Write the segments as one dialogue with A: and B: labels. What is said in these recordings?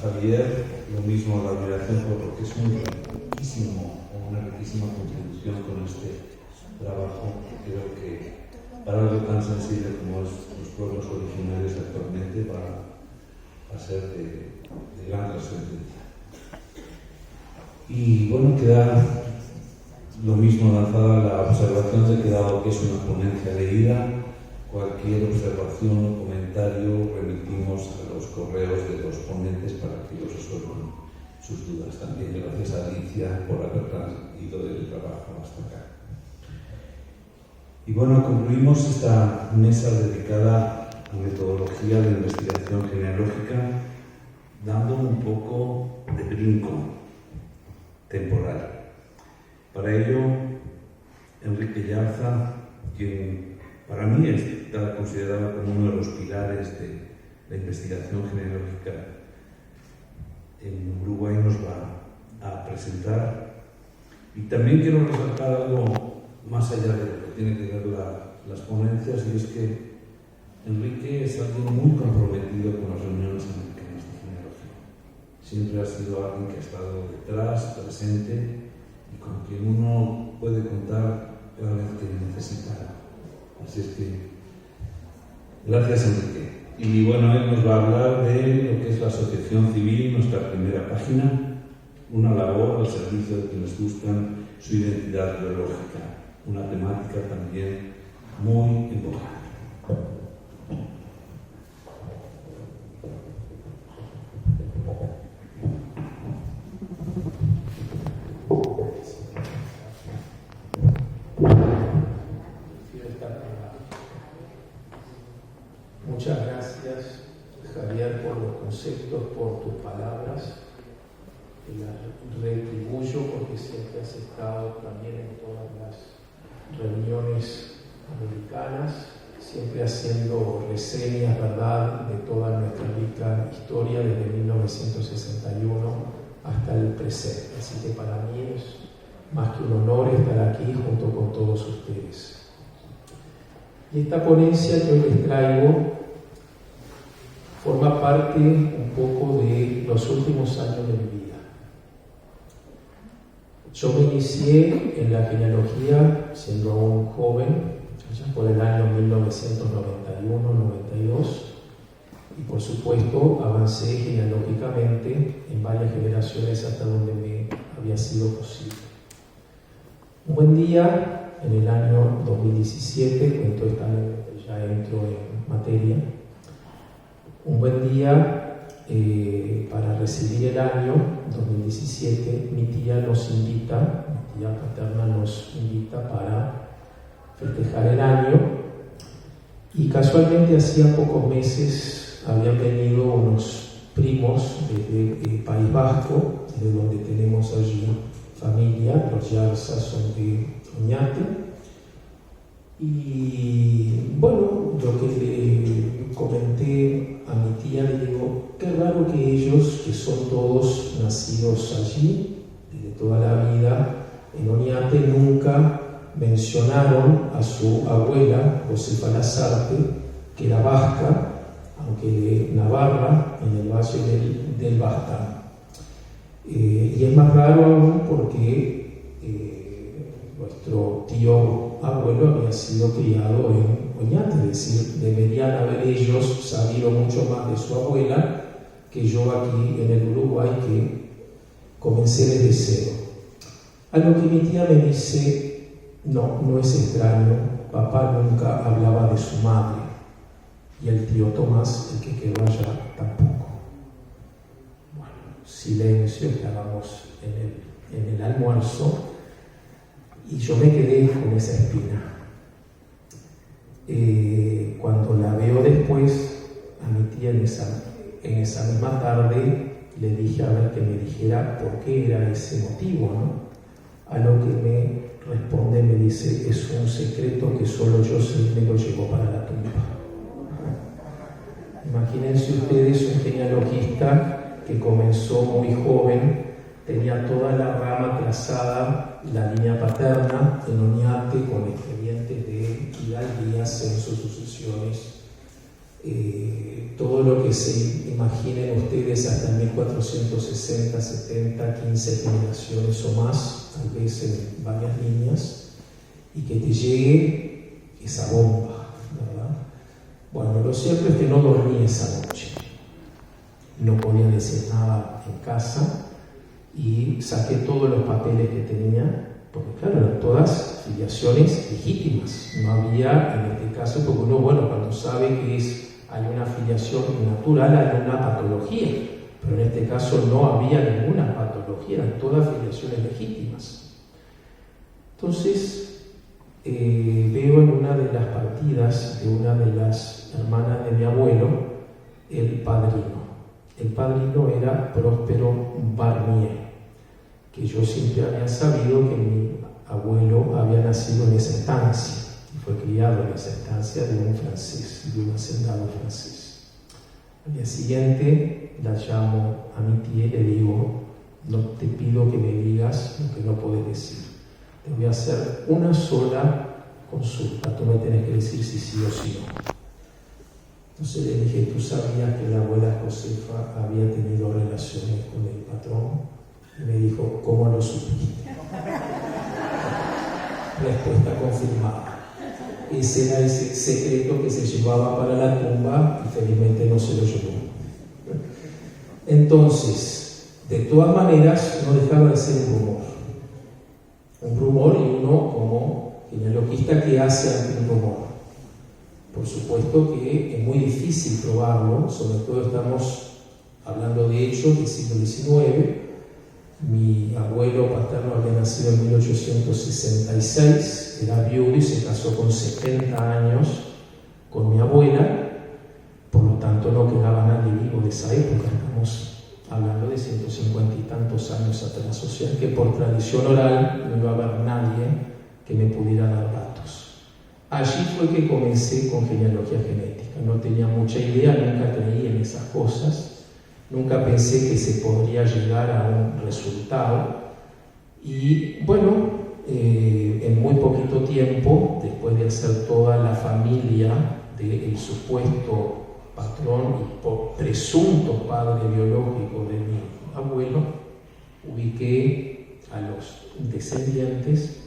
A: Javier, lo mismo la admiración por lo que es una riquísima contribución con este trabajo. Creo que para algo tan sensible como es los pueblos originarios actualmente va a ser de gran trascendencia. Y bueno, queda lo mismo lanzada la observación de que, dado que es una ponencia leída, cualquier observación o comentario remitimos a los correos de los ponentes para que ellos resuelvan sus dudas. También gracias a Alicia por haber traído el trabajo hasta acá. Y bueno, concluimos esta mesa dedicada a metodología de investigación genealógica dando un poco de brinco temporal. Para ello, Enrique Yarza, quien para mí está considerado como uno de los pilares de la investigación genealógica en Uruguay, nos va a presentar. Y también quiero resaltar algo más allá de lo que tiene que ver las ponencias, y es que Enrique es alguien muy comprometido con las reuniones americanas de genealogía. Siempre ha sido alguien que ha estado detrás, presente, y con quien uno puede contar cada vez que necesita. Así es que, gracias, Enrique. Y bueno, él nos va a hablar de lo que es la asociación civil, nuestra primera página, una labor al servicio de quienes buscan su identidad biológica, una temática también muy importante.
B: Muchas gracias, Javier, por los conceptos, por tus palabras. Las retribuyo porque siempre has estado también en todas las reuniones americanas, siempre haciendo reseñas, ¿verdad?, de toda nuestra rica historia desde 1961 hasta el presente. Así que para mí es más que un honor estar aquí junto con todos ustedes. Y esta ponencia que hoy les traigo forma parte un poco de los últimos años de mi vida. Yo me inicié en la genealogía siendo aún joven, ya por el año 1991-92, y por supuesto avancé genealógicamente en varias generaciones hasta donde me había sido posible. Un buen día, en el año 2017, cuento esta anécdota, ya entro en materia. Un buen día, para recibir el año 2017, mi tía paterna nos invita para festejar el año, y casualmente hacía pocos meses habían venido unos primos desde País Vasco, de donde tenemos allí familia. Los Yarza son de Oñate. Y bueno, yo que le comenté a mi tía, le digo, qué raro que ellos, que son todos nacidos allí, desde toda la vida en Oñate, nunca mencionaron a su abuela, Josefa Lazarte, que era vasca, aunque de Navarra, en el valle del Baztán. Y es más raro aún porque nuestro tío abuelo había sido criado en Oñate, es decir, deberían haber ellos sabido mucho más de su abuela que yo aquí en el Uruguay, que comencé desde cero. A lo que mi tía me dice, no es extraño, papá nunca hablaba de su madre, y el tío Tomás, el que quedó allá, tampoco. Bueno, silencio, estábamos en el almuerzo, y yo me quedé con esa espina. Cuando la veo después, a mi tía en esa misma tarde, le dije a ver que me dijera por qué era ese motivo, ¿no? A lo que me responde, me dice, es un secreto que solo yo sé, me lo llevó para la tumba. Imagínense ustedes un genealogista que comenzó muy joven, tenía toda la rama trazada, la línea paterna en Oñate, con expedientes de hidalguías, censos, sucesiones, todo lo que se imaginen ustedes hasta 1460, 70, 15 generaciones o más, tal vez en varias líneas, y que te llegue esa bomba, ¿verdad? Bueno, lo cierto es que no dormí esa noche, no podía decir nada en casa y saqué todos los papeles que tenía, porque claro, eran todas filiaciones legítimas, no había en este caso, porque uno, bueno, cuando sabe que hay una filiación natural, hay una patología, pero en este caso no había ninguna patología, eran todas filiaciones legítimas. Entonces, veo en una de las partidas de una de las hermanas de mi abuelo, el padrino. El padrino era Próspero Barnier, que yo siempre había sabido que mi abuelo había nacido en esa estancia. Fue criado en esa estancia de un francés, de un hacendado francés. Al día siguiente la llamo a mi tía y le digo: no te pido que me digas lo que no puedes decir. Te voy a hacer una sola consulta. Tú me tenés que decir si sí o si no. Entonces le dije: ¿tú sabías que la abuela Josefa había tenido relaciones con el patrón? Y me dijo: ¿cómo lo supiste? Respuesta confirmada. Ese era ese secreto que se llevaba para la tumba y felizmente no se lo llevó. Entonces, de todas maneras, no dejaba de ser un rumor. Un rumor, y uno como genealogista, ¿qué hace ante un rumor? Por supuesto que es muy difícil probarlo, sobre todo estamos hablando de hechos del siglo XIX. Mi abuelo paterno había nacido en 1866, era viudo y se casó con 70 años con mi abuela, por lo tanto no quedaba nadie vivo de esa época, estamos hablando de 150 y tantos años atrás, o sea que por tradición oral no iba a haber nadie que me pudiera dar datos. Allí fue que comencé con genealogía genética, no tenía mucha idea, nunca creí en esas cosas. Nunca pensé que se podría llegar a un resultado y bueno, en muy poquito tiempo, después de hacer toda la familia del supuesto patrón y presunto padre biológico de mi abuelo, ubiqué a los descendientes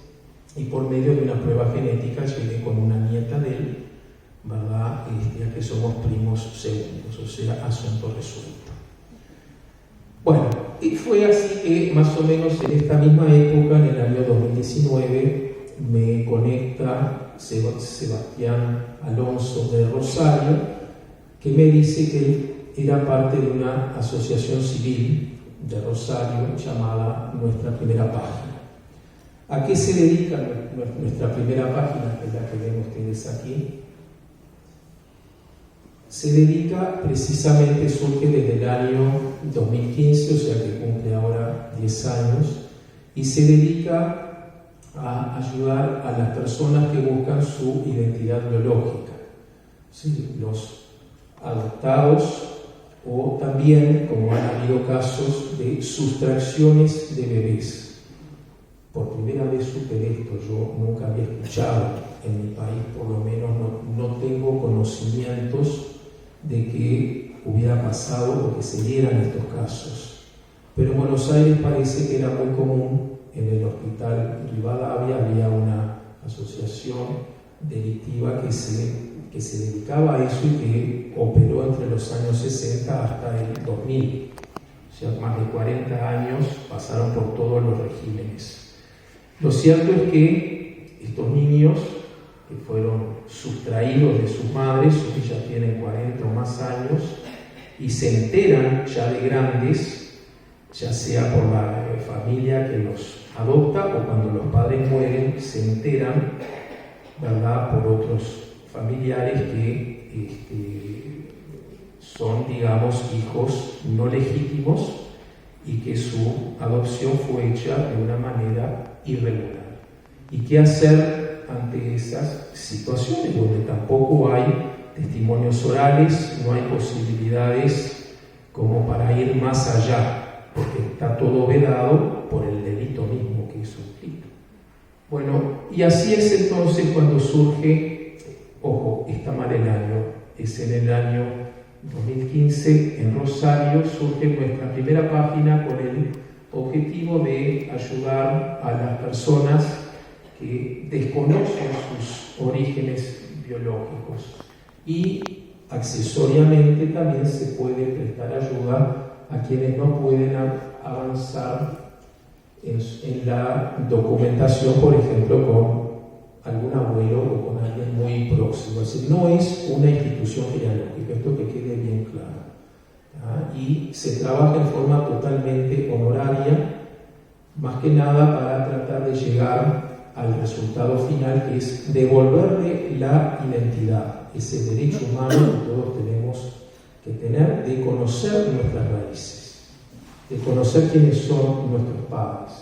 B: y por medio de una prueba genética llegué con una nieta de él, ¿verdad? Ya que somos primos segundos, o sea, asunto resuelto. Bueno, y fue así que más o menos en esta misma época, en el año 2019, me conecta Sebastián Alonso de Rosario, que me dice que él era parte de una asociación civil de Rosario llamada Nuestra Primera Página. ¿A qué se dedica nuestra primera página, que es la que ven ustedes aquí? Se dedica precisamente, surge desde el año 2015, o sea que cumple ahora 10 años, y se dedica a ayudar a las personas que buscan su identidad biológica, ¿sí? Los adoptados o también, como han habido casos, de sustracciones de bebés. Por primera vez supe esto, yo nunca había escuchado en mi país, por lo menos no tengo conocimientos de que hubiera pasado o que se dieran estos casos. Pero en Buenos Aires parece que era muy común. En el hospital Rivadavia había una asociación delictiva que se dedicaba a eso y que operó entre los años 60 hasta el 2000. O sea, más de 40 años pasaron por todos los regímenes. Lo cierto es que estos niños que fueron sustraídos de sus madres, que ya tienen 40 o más años, y se enteran ya de grandes, ya sea por la familia que los adopta o cuando los padres mueren, se enteran, ¿verdad?, por otros familiares que son, digamos, hijos no legítimos y que su adopción fue hecha de una manera irregular. ¿Y qué hacer ante esas situaciones donde tampoco hay testimonios orales, no hay posibilidades como para ir más allá, porque está todo vedado por el delito mismo que es suscrito? Bueno, y así es entonces cuando surge, ojo, está mal el año, es en el año 2015 en Rosario surge nuestra primera página con el objetivo de ayudar a las personas que desconocen sus orígenes biológicos, y accesoriamente también se puede prestar ayuda a quienes no pueden avanzar en la documentación, por ejemplo, con algún abuelo o con alguien muy próximo. Es decir, no es una institución genealógica, esto que quede bien claro. Y se trabaja en forma totalmente honoraria, más que nada para tratar de llegar al resultado final, que es devolverle la identidad, ese derecho humano que todos tenemos que tener de conocer nuestras raíces, de conocer quiénes son nuestros padres.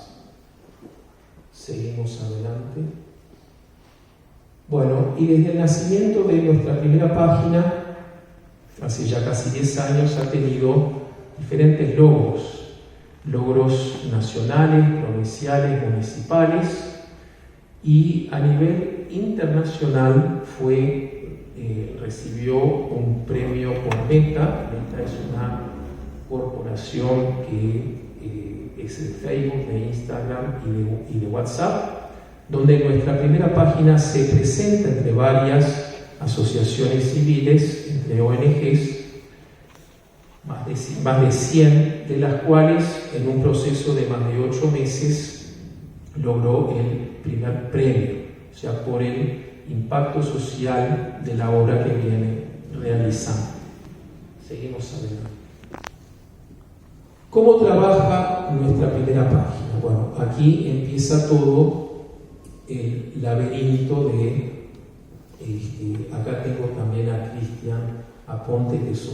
B: Seguimos adelante. Bueno, y desde el nacimiento de nuestra primera página, hace ya casi 10 años, ha tenido diferentes logros nacionales, provinciales, municipales, y a nivel internacional recibió un premio por Meta. Meta es una corporación que es de Facebook, de Instagram y de WhatsApp, donde nuestra primera página se presenta entre varias asociaciones civiles, entre ONGs, más de 100, de las cuales en un proceso de más de 8 meses logró el primer premio, o sea, por el impacto social de la obra que viene realizando. Seguimos adelante. ¿Cómo trabaja nuestra primera página? Bueno, aquí empieza todo el laberinto de... acá tengo también a Cristian Aponte, que es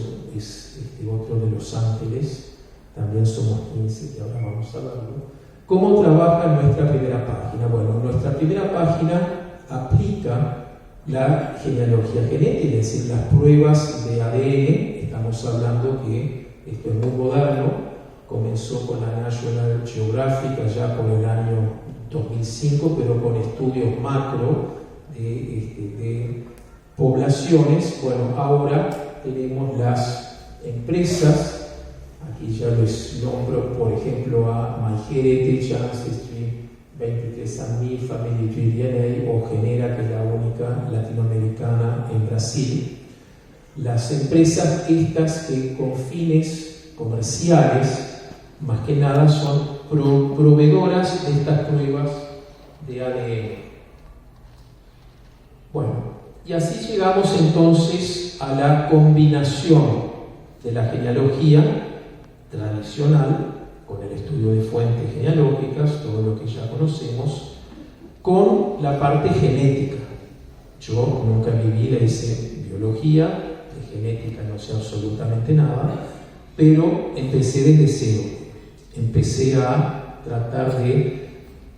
B: otro de Los Ángeles, también somos 15, que ahora vamos a verlo. ¿Cómo trabaja nuestra primera página? Bueno, nuestra primera página aplica la genealogía genética, es decir, las pruebas de ADN. Estamos hablando que esto es muy moderno, comenzó con la National Geographic allá por el año 2005, pero con estudios macro de poblaciones. Bueno, ahora tenemos las empresas. Aquí ya les nombro, por ejemplo, a MyHeritage, Ancestry, 23andMe, Family Tree DNA o Genera, que es la única latinoamericana en Brasil. Las empresas estas que con fines comerciales, más que nada, son proveedoras de estas pruebas de ADN. Bueno, y así llegamos entonces a la combinación de la genealogía tradicional, con el estudio de fuentes genealógicas, todo lo que ya conocemos, con la parte genética. Yo nunca en mi vida hice biología, de genética no sé absolutamente nada, pero empecé desde cero. Empecé a tratar de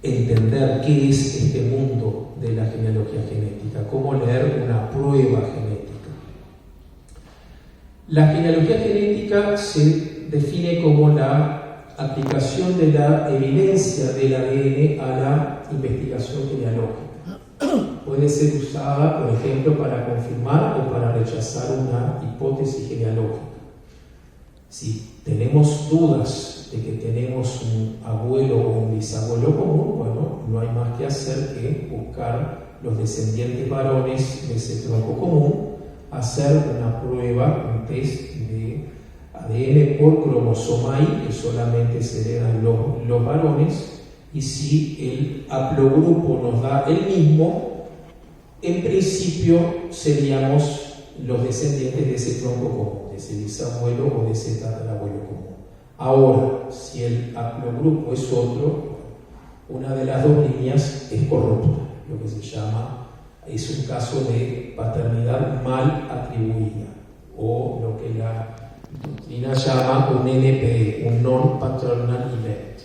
B: entender qué es este mundo de la genealogía genética, cómo leer una prueba genética. La genealogía genética se define como la aplicación de la evidencia del ADN a la investigación genealógica. Puede ser usada, por ejemplo, para confirmar o para rechazar una hipótesis genealógica. Si tenemos dudas de que tenemos un abuelo o un bisabuelo común, bueno, no hay más que hacer que buscar los descendientes varones de ese tronco común, hacer una prueba, un test de ADN por cromosoma Y, que solamente se heredan los varones, y si el haplogrupo nos da el mismo, en principio seríamos los descendientes de ese tronco común, de ese bisabuelo o de ese tatarabuelo común. Ahora, si el haplogrupo es otro, una de las dos líneas es corrupta, lo que se llama, es un caso de paternidad mal atribuida, o lo que la doctrina llama un NPE, un Non-Paternal Event.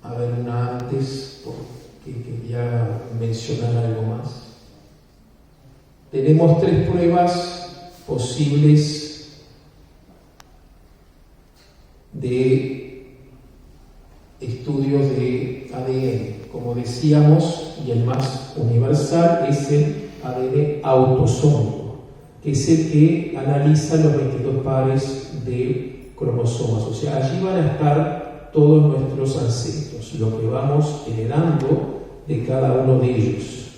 B: A ver, una antes, porque quería mencionar algo más. Tenemos 3 pruebas posibles de estudios de ADN. Como decíamos, y el más universal es el ADN autosómico, que es el que analiza los 22 pares de cromosomas. O sea, allí van a estar todos nuestros ancestros, lo que vamos heredando de cada uno de ellos.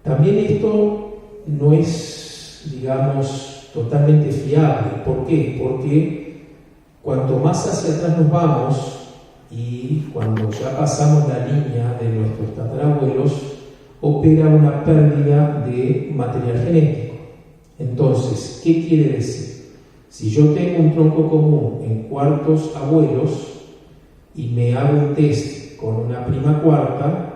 B: También esto no es, digamos, totalmente fiable. ¿Por qué? Porque cuanto más hacia atrás nos vamos y cuando ya pasamos la línea de nuestros tatarabuelos, opera una pérdida de material genético. Entonces, ¿qué quiere decir? Si yo tengo un tronco común en cuartos abuelos y me hago un test con una prima cuarta,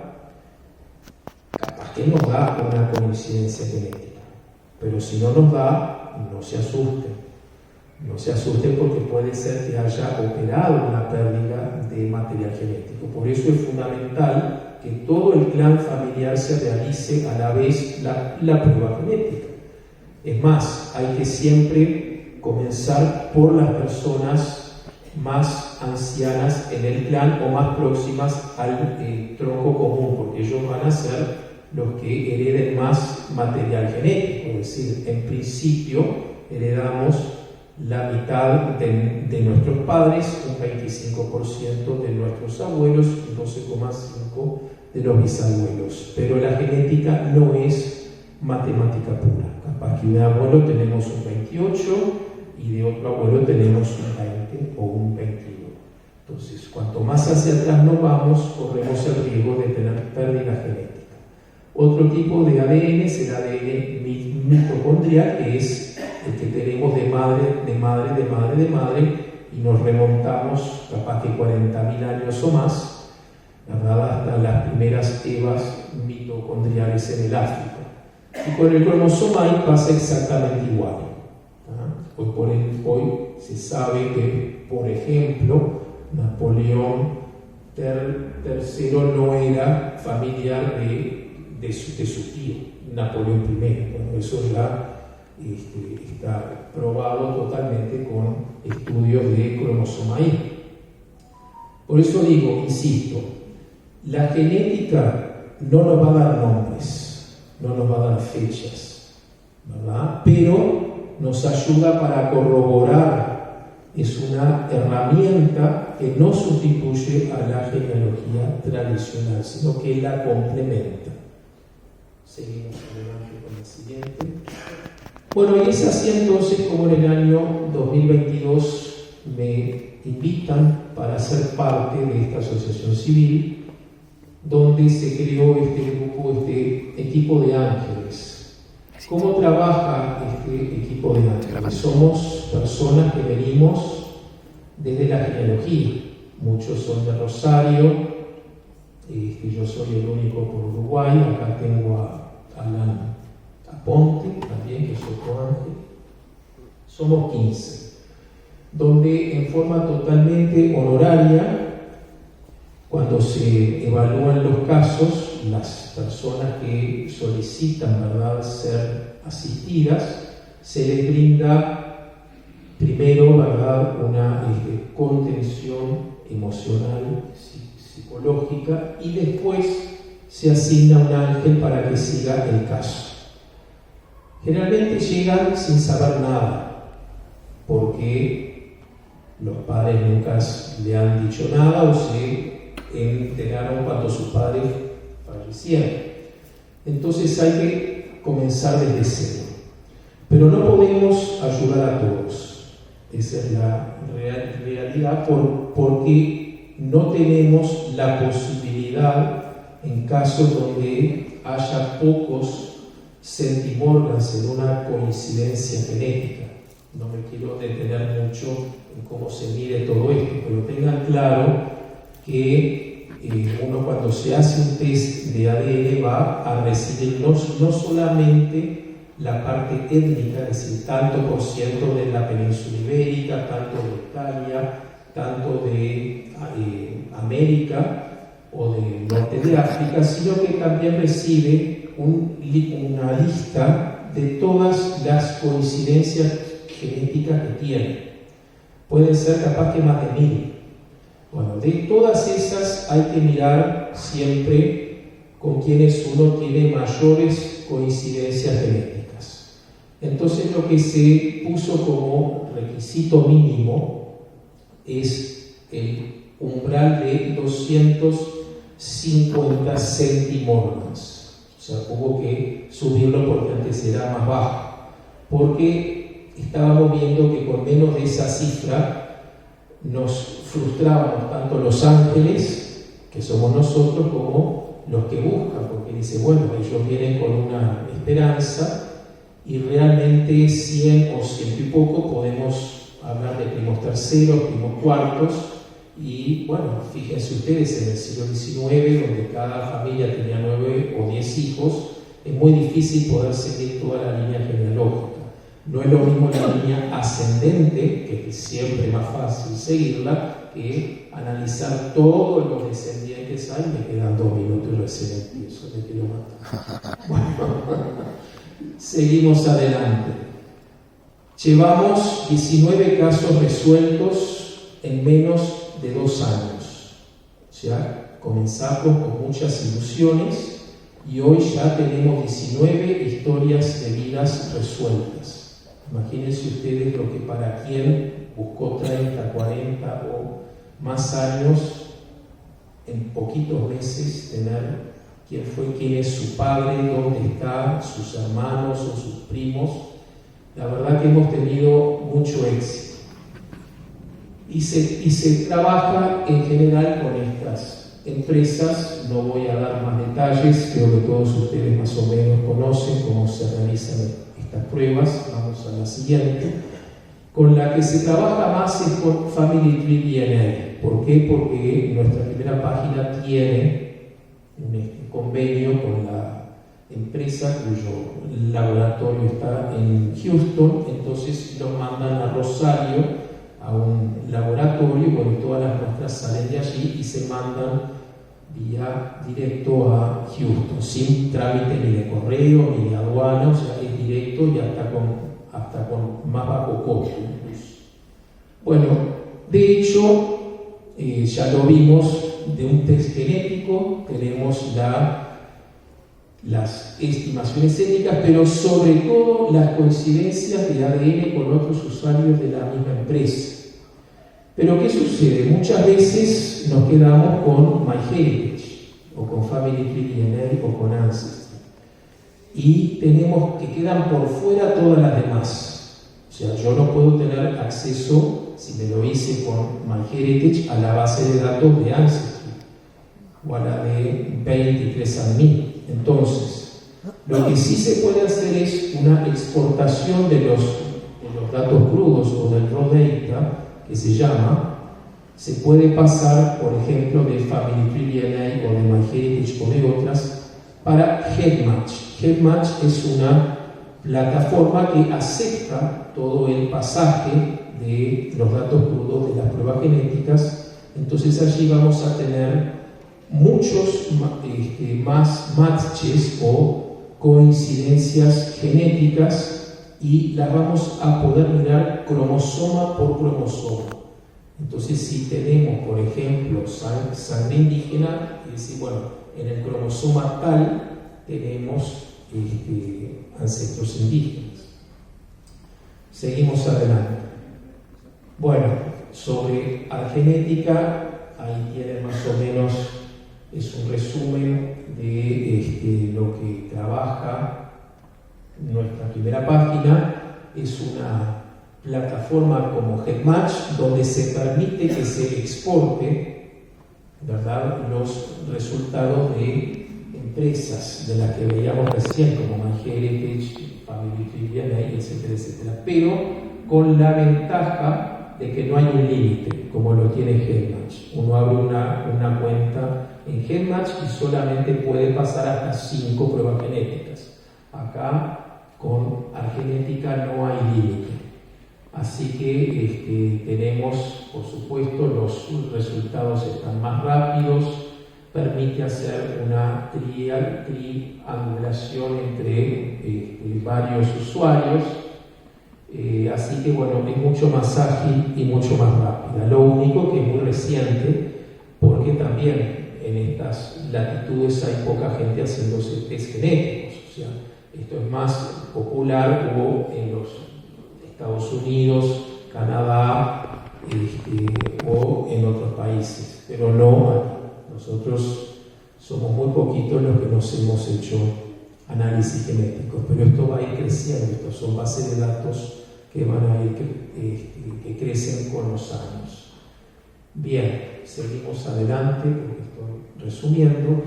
B: capaz que nos da una coincidencia genética. Pero si no nos da, no se asusten. No se asusten porque puede ser que haya operado una pérdida de material genético. Por eso es fundamental que todo el clan familiar se realice a la vez la prueba genética. Es más, hay que siempre comenzar por las personas más ancianas en el clan o más próximas al tronco común, porque ellos van a ser los que hereden más material genético. Es decir, en principio heredamos la mitad de nuestros padres, un 25% de nuestros abuelos, un 12,5% de los bisabuelos. Pero la genética no es matemática pura. Capaz que de un abuelo tenemos un 28 y de otro abuelo tenemos un 20 o un 21. Entonces, cuanto más hacia atrás nos vamos, corremos el riesgo de tener pérdida genética. Otro tipo de ADN es el ADN mitocondrial, que es el que tenemos de madre, y nos remontamos capaz que 40.000 años o más, ¿verdad?, hasta las primeras evas mitocondriales en el África. Y con el cromosoma Y pasa exactamente igual. Hoy se sabe que, por ejemplo, Napoleón III no era familiar de su tío, Napoleón I. Bueno, eso ya está probado totalmente con estudios de cromosoma Y. Por eso digo, insisto, la genética no nos va a dar nombres, no nos va a dar fechas, ¿verdad? Pero nos ayuda para corroborar. Es una herramienta que no sustituye a la genealogía tradicional, sino que la complementa. Seguimos adelante con el siguiente. Bueno, y es así entonces como en el año 2022 me invitan para ser parte de esta asociación civil, donde se creó este grupo, este equipo de ángeles. ¿Cómo trabaja este equipo de ángeles? Somos personas que venimos desde la genealogía. Muchos son de Rosario, yo soy el único por Uruguay. Acá tengo a Alan Aponte también, que es otro ángel. Somos 15, donde en forma totalmente honoraria, cuando se evalúan los casos, las personas que solicitan, ¿verdad?, ser asistidas, se les brinda primero, ¿verdad?, una contención emocional, psicológica, y después se asigna un ángel para que siga el caso. Generalmente llegan sin saber nada, porque los padres nunca le han dicho nada o se enteraron cuando sus padres fallecieron. Entonces hay que comenzar desde cero. Pero no podemos ayudar a todos. Esa es la realidad, porque no tenemos la posibilidad, en casos donde haya pocos centimorgans en una coincidencia genética. No me quiero detener mucho en cómo se mide todo esto, pero tengan claro que uno, cuando se hace un test de ADN, va a recibir no solamente la parte étnica, es decir, tanto por ciento de la península ibérica, tanto de Italia, tanto de América o del norte de África, sino que también recibe una lista de todas las coincidencias genéticas que tiene. Pueden ser capaz que más de 1000. Bueno, de todas esas hay que mirar siempre con quienes uno tiene mayores coincidencias genéticas. Entonces lo que se puso como requisito mínimo es el umbral de 250 centimorgans. O sea, hubo que subirlo porque antes era más bajo. Porque estábamos viendo que con menos de esa cifra nos frustrábamos tanto los ángeles, que somos nosotros, como los que buscan, porque dice, bueno, ellos vienen con una esperanza y realmente 100 o 100 y poco podemos hablar de primos terceros, primos cuartos, y bueno, fíjense ustedes, en el siglo XIX, donde cada familia tenía 9 o 10 hijos, es muy difícil poder seguir toda la línea genealógica. No es lo mismo la línea ascendente, que es siempre más fácil seguirla, que analizar todos los descendientes. Ay, me quedan 2 minutos y recién empiezo, me quiero matar. Bueno, seguimos adelante. Llevamos 19 casos resueltos en menos de 2 años. O sea, comenzamos con muchas ilusiones y hoy ya tenemos 19 historias de vidas resueltas. Imagínense ustedes lo que para quien buscó 30, 40 o más años, en poquitos meses, tener quién fue, quién es su padre, dónde está, sus hermanos o sus primos. La verdad que hemos tenido mucho éxito. Y se trabaja en general con estas empresas. No voy a dar más detalles, creo que todos ustedes más o menos conocen cómo se realizan estas pruebas. Vamos a la siguiente. Con la que se trabaja más es con Family Tree DNA. ¿Por qué? Porque nuestra primera página tiene un convenio con la empresa cuyo laboratorio está en Houston, entonces nos mandan a Rosario a un laboratorio, bueno, todas las muestras salen de allí y se mandan vía directo a Houston, sin trámite ni de correo ni de aduana, o sea, es directo y hasta con más bajo costo incluso. Bueno, de hecho, ya lo vimos, de un test genético tenemos las estimaciones étnicas, pero sobre todo las coincidencias de ADN con otros usuarios de la misma empresa. Pero ¿qué sucede? Muchas veces nos quedamos con MyHeritage, o con Family Tree DNA, o con Ancestry. Y tenemos que quedan por fuera todas las demás. O sea, yo no puedo tener acceso, si me lo hice con MyHeritage, a la base de datos de Ancestry, o a la de 23andMe. Entonces, lo que sí se puede hacer es una exportación de los datos crudos o del raw data, que se puede pasar, por ejemplo, de Family Tree DNA o de MyHeritage o de otras, para GEDmatch. GEDmatch es una plataforma que acepta todo el pasaje de los datos crudos de las pruebas genéticas. Entonces allí vamos a tener muchos más matches o coincidencias genéticas y las vamos a poder mirar cromosoma por cromosoma. Entonces, si tenemos, por ejemplo, sangre indígena, es decir, bueno, en el cromosoma tal tenemos ancestros indígenas. Seguimos adelante. Bueno, sobre genética, ahí tienen más o menos, es un resumen de lo que trabaja nuestra primera página. Es una plataforma como GEDmatch donde se permite que se exporte, ¿verdad?, los resultados de empresas de las que veíamos recién, como MyHeritage, Family Tree DNA, etcétera, etcétera, pero con la ventaja de que no hay un límite, como lo tiene GEDmatch. Uno abre una cuenta en GEDmatch y solamente puede pasar hasta 5 pruebas genéticas. Acá, con Argenética, no hay límite. Así que tenemos, por supuesto, los resultados están más rápidos, permite hacer una triangulación entre varios usuarios, así que bueno, es mucho más ágil y mucho más rápida. Lo único que es muy reciente, porque también en estas latitudes hay poca gente haciéndose test genéticos, o sea, Esto es más popular o en los Estados Unidos, Canadá o en otros países, pero no aquí. Nosotros somos muy poquitos los que nos hemos hecho análisis genéticos, pero esto va a ir creciendo. Estos son bases de datos que van a ir que crecen con los años. Bien, seguimos adelante porque estoy resumiendo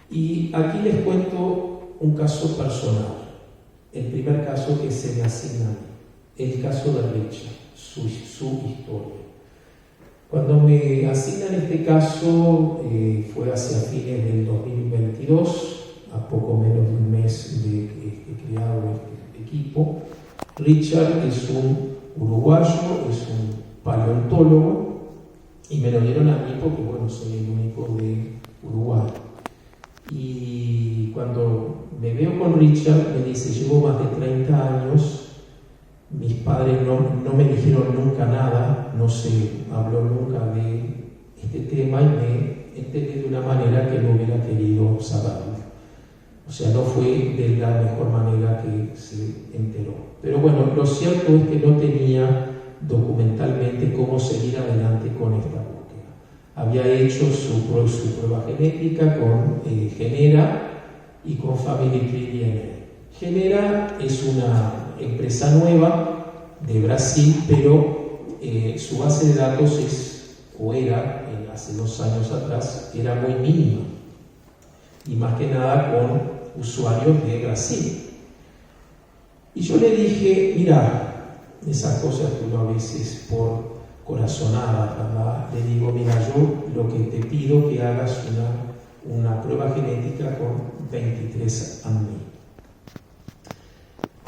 B: y aquí les cuento un caso personal. El primer caso que se me asigna a mí, el caso de Richard, su historia. Cuando me asignan este caso fue hacia fines del 2022, a poco menos de un mes de creado este equipo. Richard es un uruguayo, es un paleontólogo y me lo dieron a mí porque, bueno, soy el único de Uruguay. Y cuando me veo con Richard, me dice, llevo más de 30 años, mis padres no me dijeron nunca nada, no se habló nunca de este tema y me enteré de una manera que no hubiera querido saberlo. O sea, no fue de la mejor manera que se enteró. Pero bueno, lo cierto es que no tenía documentalmente cómo seguir adelante con esta búsqueda. Había hecho su prueba genética con Genera y con Family Tree DNA. Genera es una empresa nueva de Brasil, pero su base de datos hace 2 años atrás, era muy mínima. Y más que nada con usuarios de Brasil. Y yo le dije, mira, esas cosas que uno a veces por corazonada, ¿verdad? Le digo, mira, yo lo que te pido que hagas una prueba genética con 23 andmì.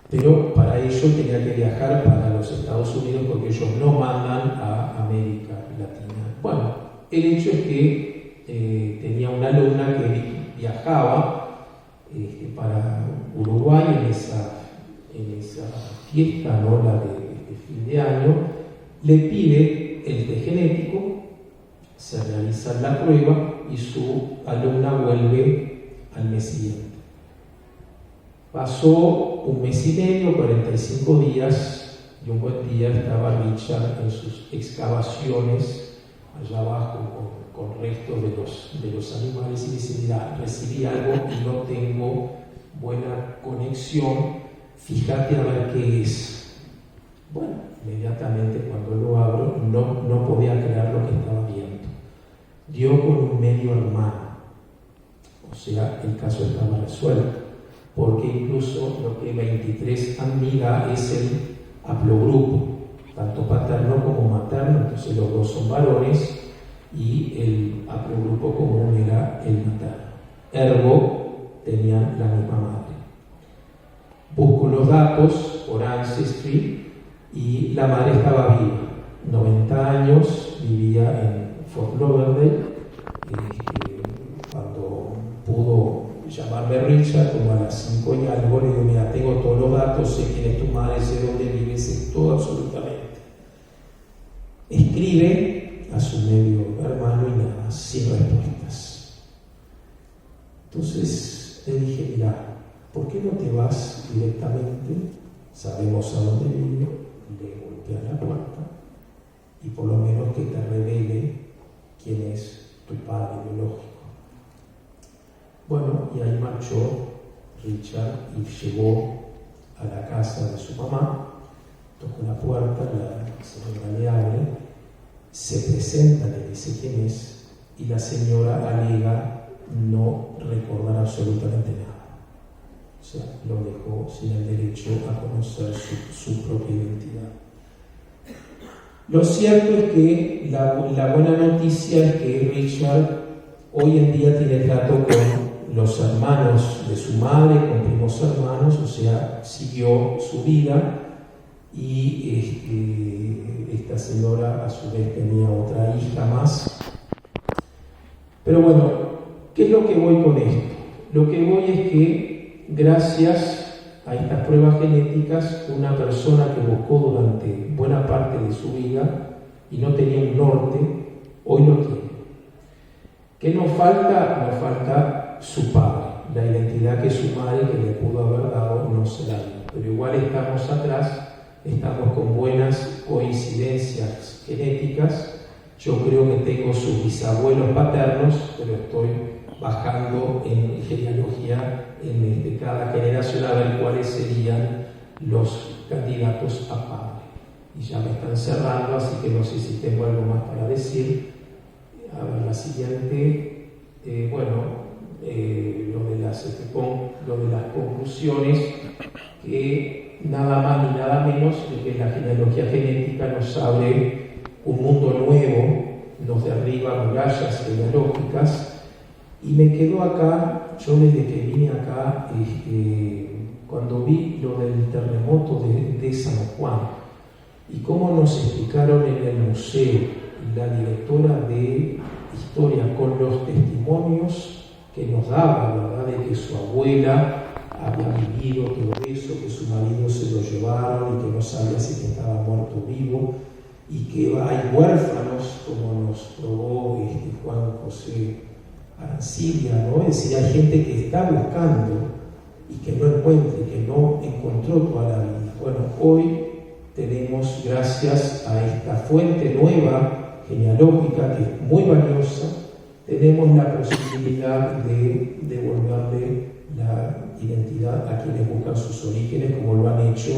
B: Pero para ello tenía que viajar para los Estados Unidos porque ellos no mandan a América Latina. Bueno, el hecho es que tenía una alumna que viajaba para Uruguay en esa fiesta, ¿no? La de fin de año, le pide el test genético, se realiza la prueba y su alumna vuelve al mes siguiente. Pasó 1 mes y medio, 45 días, y un buen día estaba Richard en sus excavaciones allá abajo con restos de los animales y dice, mira, recibí algo y no tengo buena conexión, fíjate a ver qué es. Bueno, inmediatamente cuando lo abro no podía creer lo que estaba viendo. Dio con un medio hermano, o sea, el caso estaba resuelto, porque incluso lo que 23 andmì es el haplogrupo, tanto paterno como materno, entonces los dos son varones y el haplogrupo común era el materno. Ergo, tenían la misma madre. Busco los datos por Ancestry y la madre estaba viva, 90 años, vivía en Fort Lauderdale. Cuando pudo llamarme Richard, como a las 5 y algo, le digo, mira, tengo todos los datos, sé quién es tu madre, sé dónde vive, sé todo absolutamente. Escribe a su medio hermano y nada, sin respuestas. Entonces le dije, mira, ¿por qué no te vas directamente? Sabemos a dónde vive, le golpea la puerta y por lo menos que te revele quién es tu padre biológico. Bueno, y ahí marchó Richard y llegó a la casa de su mamá, tocó la puerta, la señora le abre, se presenta, le dice quién es, y la señora alega no recordar absolutamente nada. O sea, lo dejó sin el derecho a conocer su propia identidad. Lo cierto es que la buena noticia es que Richard hoy en día tiene trato con los hermanos de su madre, con primos hermanos, o sea, siguió su vida y esta señora a su vez tenía otra hija más. Pero bueno, ¿qué es lo que voy con esto? Lo que voy es que gracias a estas pruebas genéticas, una persona que buscó durante buena parte de su vida y no tenía un norte, hoy lo tiene. ¿Qué nos falta? Nos falta su padre. la identidad que su madre, que le pudo haber dado, no se la dio. Pero igual estamos atrás, estamos con buenas coincidencias genéticas. Yo creo que tengo sus bisabuelos paternos, pero estoy bajando en genealogía en cada generación a ver cuáles serían los candidatos a padre. Y ya me están cerrando, así que no sé si tengo algo más para decir. A ver, la siguiente, lo de las conclusiones, que nada más ni nada menos de que la genealogía genética nos abre un mundo nuevo, nos derriba murallas genealógicas, y me quedo acá, yo desde que vine acá, cuando vi lo del terremoto de San Juan, y cómo nos explicaron en el museo, la directora de historia, con los testimonios que nos daba, ¿verdad?, de que su abuela había vivido todo eso, que su marido se lo llevaron y que no sabía si estaba muerto o vivo, y que hay huérfanos, como nos probó Juan José Arancibia, ¿no? Es decir, hay gente que está buscando y que no encuentra, y que no encontró toda la vida. Bueno, hoy tenemos, gracias a esta fuente nueva genealógica, que es muy valiosa, tenemos la posibilidad de devolverle la identidad a quienes buscan sus orígenes, como lo han hecho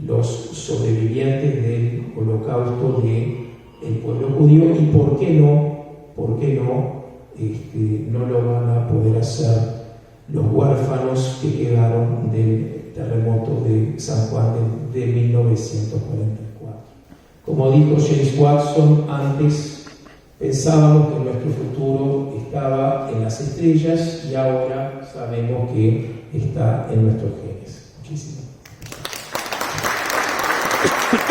B: los sobrevivientes del Holocausto del pueblo judío, y ¿por qué no lo van a poder hacer los huérfanos que quedaron del terremoto de San Juan de 1944? Como dijo James Watson, antes pensábamos que nuestro futuro estaba en las estrellas y ahora sabemos que está en nuestros genes. Muchísimas gracias.